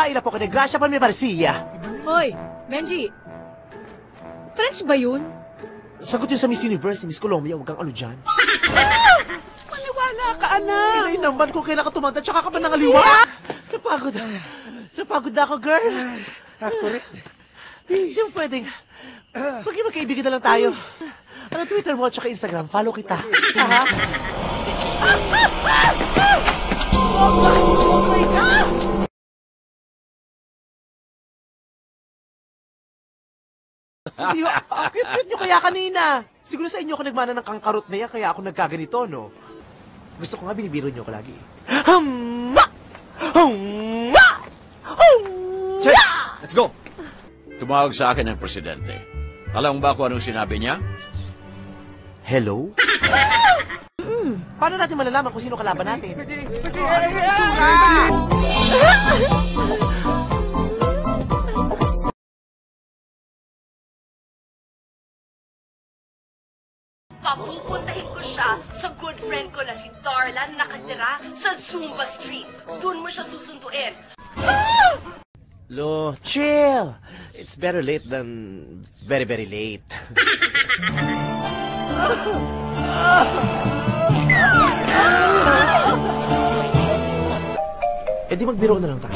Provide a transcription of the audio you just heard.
baila po ka de Gracia pa mi Marcia. Hoy, Benji. French ba yun? Sagot yun sa Miss Universe ni Miss Colombia, huwag kang ano dyan. Maniwala ka, anak. Ay, naman kung kailan ka tumanda, tsaka ka pa nangaliwa. Napagod. Napagod na ako, girl. Ako rin. Hindi mo pwedeng. Maging magkaibigan na lang tayo. Ano Twitter mo at saka Instagram, follow kita. Ha? Oh my God! Ang cute-cute nyo kaya kanina. Siguro sa inyo ako nagmana ng kangkarot na yan, kaya ako nagkaganito, no? Gusto ko nga binibiro nyo ko lagi. Humma! Humma! Humma! Check! Let's go! Tumawag sa akin ang presidente. Alam mo ba kung anong sinabi niya? Hello? Paano natin malalaman kung sino kalaban natin? Papupuntahin ko siya sa good friend ko na si Darla na nakatira sa Zumba Street. Doon mo siya susunduin. Lo, chill. It's better late than very, very late. Eh di magbiro na lang tayo.